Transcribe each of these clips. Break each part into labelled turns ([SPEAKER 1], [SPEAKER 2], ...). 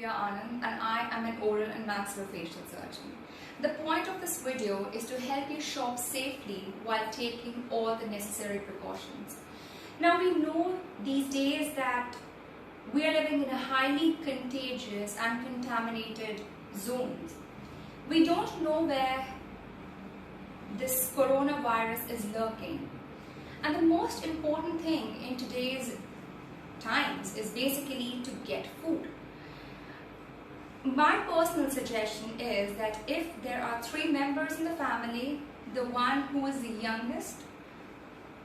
[SPEAKER 1] Anand and I am an oral and maxillofacial surgeon. The point of this video is to help you shop safely while taking all the necessary precautions. Now we know these days that we are living in a highly contagious and contaminated zones. We don't know where this coronavirus is lurking. And the most important thing in today's times is basically to get food. My personal suggestion is that if there are 3 members in the family, the one who is the youngest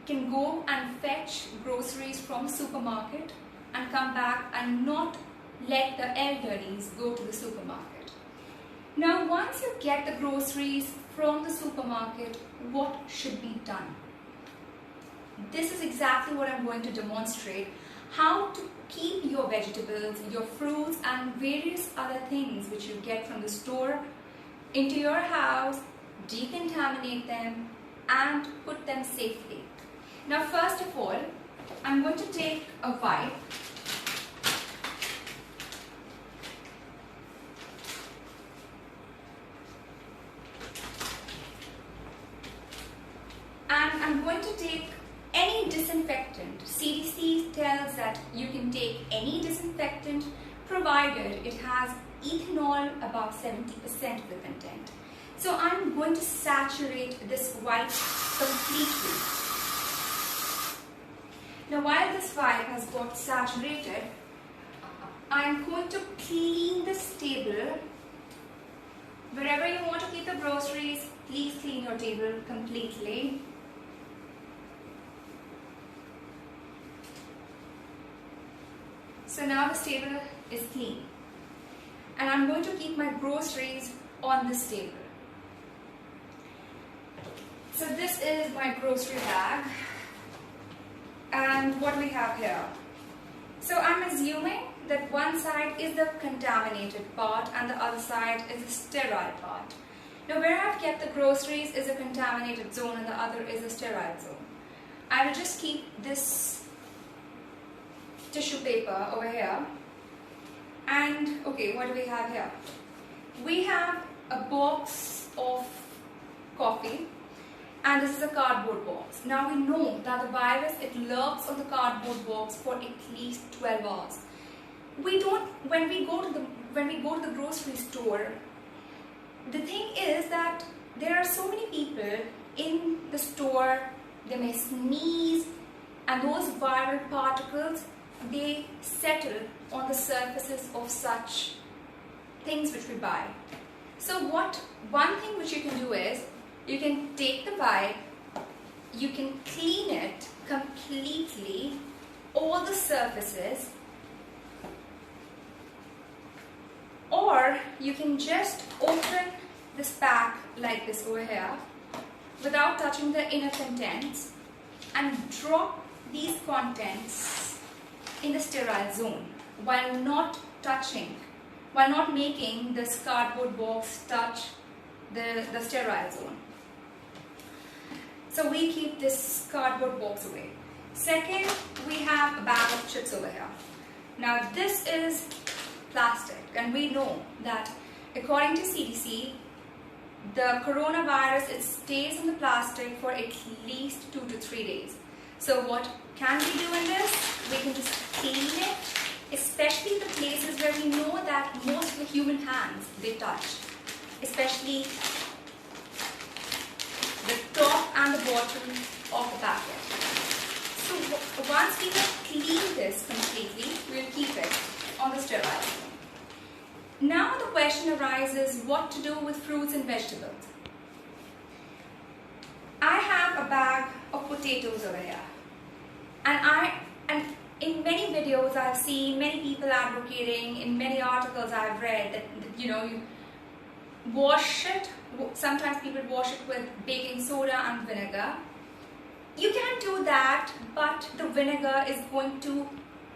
[SPEAKER 1] can go and fetch groceries from the supermarket and come back and not let the elderlies go to the supermarket. Now, once you get the groceries from the supermarket, what should be done? This is exactly what I'm going to demonstrate, how to keep your vegetables, your fruits and various other things which you get from the store into your house, decontaminate them and put them safely. Now first of all, I'm going to take a wipe and I'm going to take any disinfectant. CDC tells that you can take any disinfectant provided it has ethanol above 70% of the content. So I'm going to saturate this wipe completely. Now while this wipe has got saturated, I'm going to clean this table. Wherever you want to keep the groceries, please clean your table completely. So now this table is clean and I'm going to keep my groceries on this table. So this is my grocery bag and what we have here. So I'm assuming that one side is the contaminated part and the other side is the sterile part. Now where I've kept the groceries is a contaminated zone and the other is a sterile zone. I will just keep this tissue paper over here and okay, what do we have here? We have a box of coffee and this is a cardboard box. Now we know that the virus, it lurks on the cardboard box for at least 12 hours. When we go to the grocery store, the thing is that there are so many people in the store, they may sneeze and those viral particles, they settle on the surfaces of such things which we buy. So one thing which you can do is, you can take the wipe, you can clean it completely, all the surfaces, or you can just open this pack like this over here without touching the inner contents and drop these contents in the sterile zone while not making this cardboard box touch the sterile zone. So we keep this cardboard box away. Second, we have a bag of chips over here. Now this is plastic and we know that according to CDC, the coronavirus, it stays in the plastic for at least 2 to 3 days. So what can we do in this? We can just clean it, especially the places where we know that most of the human hands, they touch, especially the top and the bottom of the packet. So once we have cleaned this completely, we'll keep it on the sterile zone. Now the question arises, what to do with fruits and vegetables? I have a bag of potatoes over here. And in many videos I've seen many people advocating, in many articles I've read that you wash it, sometimes people wash it with baking soda and vinegar. You can do that, but the vinegar is going to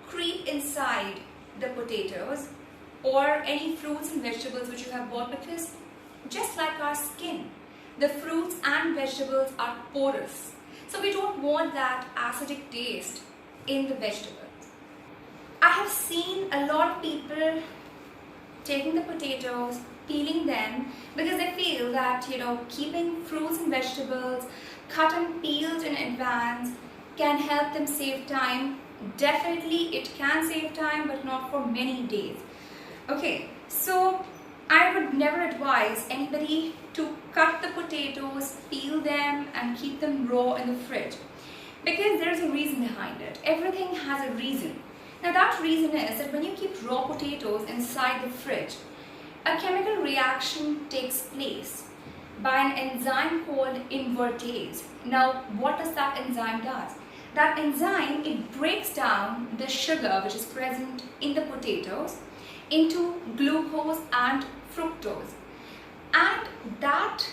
[SPEAKER 1] creep inside the potatoes or any fruits and vegetables which you have bought, because just like our skin, the fruits and vegetables are porous. So we don't want that acidic taste in the vegetables. I have seen a lot of people taking the potatoes, peeling them, because they feel that, keeping fruits and vegetables cut and peeled in advance can help them save time. Definitely it can save time, but not for many days. Okay, so I would never advise anybody to cut the potatoes, peel them and keep them raw in the fridge, because there's a reason behind it. Everything has a reason. Now that reason is that when you keep raw potatoes inside the fridge, a chemical reaction takes place by an enzyme called invertase. Now what does that enzyme do? That enzyme, it breaks down the sugar which is present in the potatoes into glucose and fructose, and that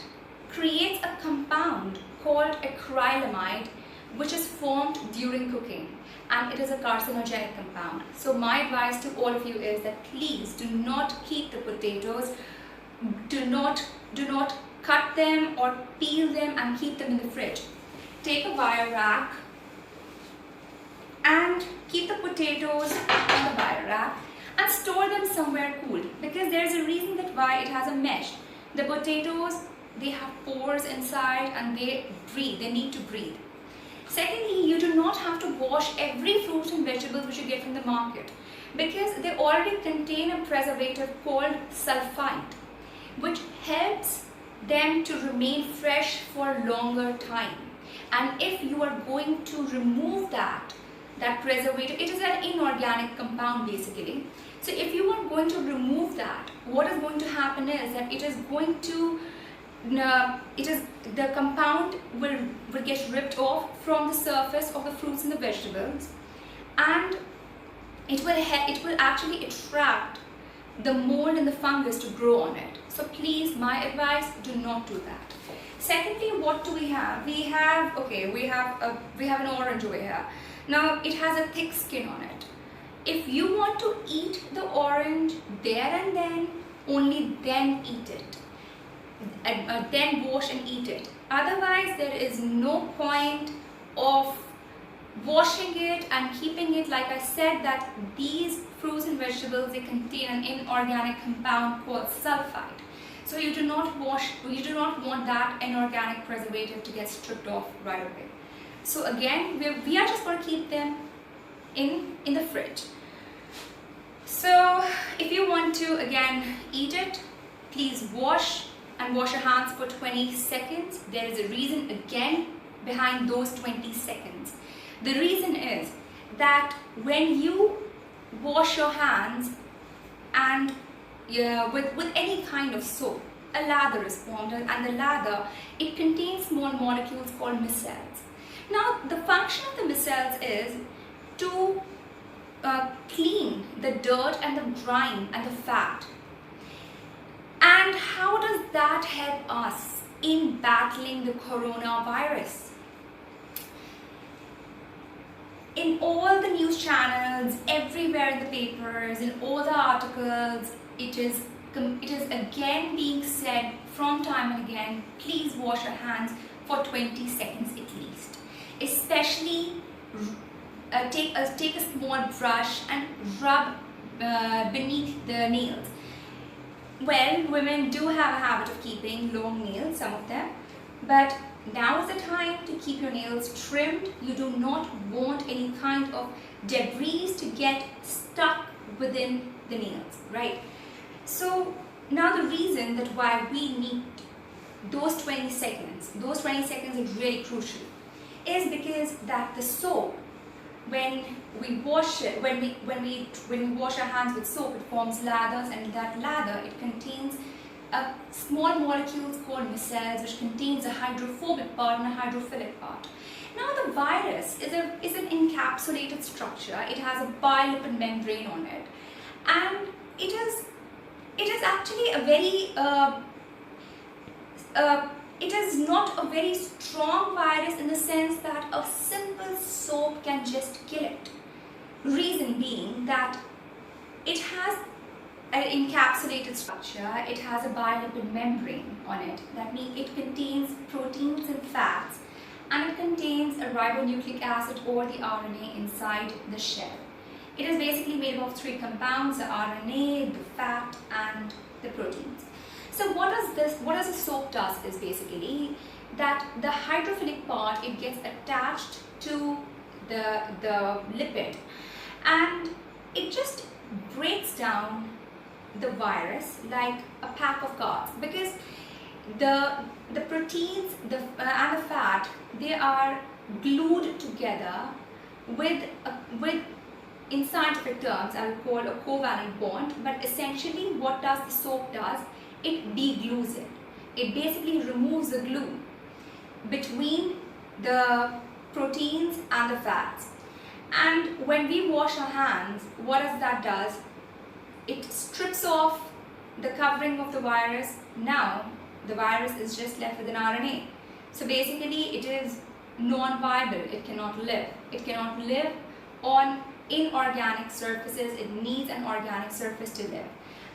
[SPEAKER 1] creates a compound called acrylamide, which is formed during cooking, and it is a carcinogenic compound. So my advice to all of you is that please do not keep the potatoes, do not cut them or peel them and keep them in the fridge. Take a wire rack and keep the potatoes on the wire rack and store them somewhere cool, because there's a reason that why it has a mesh. The potatoes, they have pores inside and they breathe, they need to breathe. Secondly, you do not have to wash every fruit and vegetables which you get from the market, because they already contain a preservative called sulfite, which helps them to remain fresh for longer time. And if you are going to remove that preservative, it is an inorganic compound basically. So if you are going to remove that, what is going to happen is that the compound will get ripped off from the surface of the fruits and the vegetables, and it will actually attract the mold and the fungus to grow on it. So please, my advice, do not do that. Secondly, what do we have? We have an orange over here. Now it has a thick skin on it. If you want to eat the orange there and then, only then eat it. Then wash and eat it. Otherwise, there is no point of washing it and keeping it. Like I said, that these fruits and vegetables, they contain an inorganic compound called sulfite. So you do not want that inorganic preservative to get stripped off right away. So again, we are just going to keep them in the fridge. So if you want to again eat it, please wash your hands for 20 seconds. There is a reason again behind those 20 seconds. The reason is that when you wash your hands and with any kind of soap, a lather is formed, and the lather, it contains small molecules called micelles. Now the function of the micelles is to clean the dirt and the grime and the fat. And how does that help us in battling the coronavirus? In all the news channels, everywhere in the papers, in all the articles, it is again being said from time and again, please wash your hands for 20 seconds at least. Especially take a small brush and rub beneath the nails. Well, women do have a habit of keeping long nails, some of them, but now is the time to keep your nails trimmed. You do not want any kind of debris to get stuck within the nails, right? So now the reason that why we need those 20 seconds is really crucial, is because that the soap, when we wash our hands with soap, it forms lathers, and that lather, it contains small molecules called micelles, which contains a hydrophobic part and a hydrophilic part. Now the virus is an encapsulated structure. It has a bilipid membrane on it, and it is actually a very it is not a very strong virus in the sense that a simple soap can just kill it. Reason being that it has an encapsulated structure, it has a bilipid membrane on it. That means it contains proteins and fats, and it contains a ribonucleic acid or the RNA inside the shell. It is basically made up of three compounds, the RNA, the fat, and So what does a soap does is basically that the hydrophilic part, it gets attached to the lipid, and it just breaks down the virus like a pack of cards, because the proteins and the fat, they are glued together with in scientific terms I would call a covalent bond. But essentially what does the soap does, it deglues it. It basically removes the glue between the proteins and the fats. And when we wash our hands, what that does, it strips off the covering of the virus. Now the virus is just left with an RNA. So basically it is non-viable. It cannot live. It cannot live on inorganic surfaces. It needs an organic surface to live.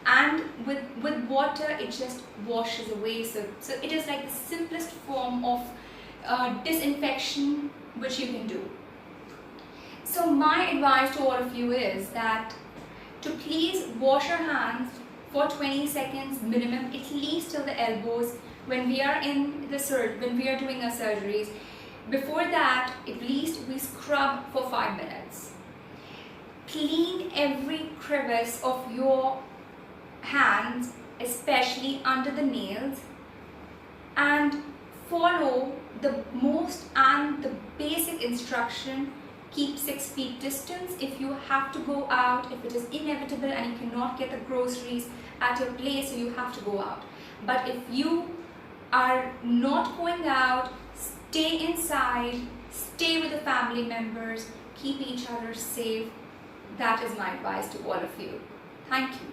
[SPEAKER 1] And with water, it just washes away. So it is like the simplest form of disinfection which you can do. So my advice to all of you is that to please wash your hands for 20 seconds minimum, at least till the elbows, when we are in when we are doing our surgeries. Before that, at least we scrub for 5 minutes. Clean every crevice of your hands, especially under the nails, and follow the most and the basic instruction. Keep 6 feet distance. If you have to go out, if it is inevitable and you cannot get the groceries at your place, so you have to go out. But if you are not going out, stay inside, stay with the family members, keep each other safe. That is my advice to all of you. Thank you.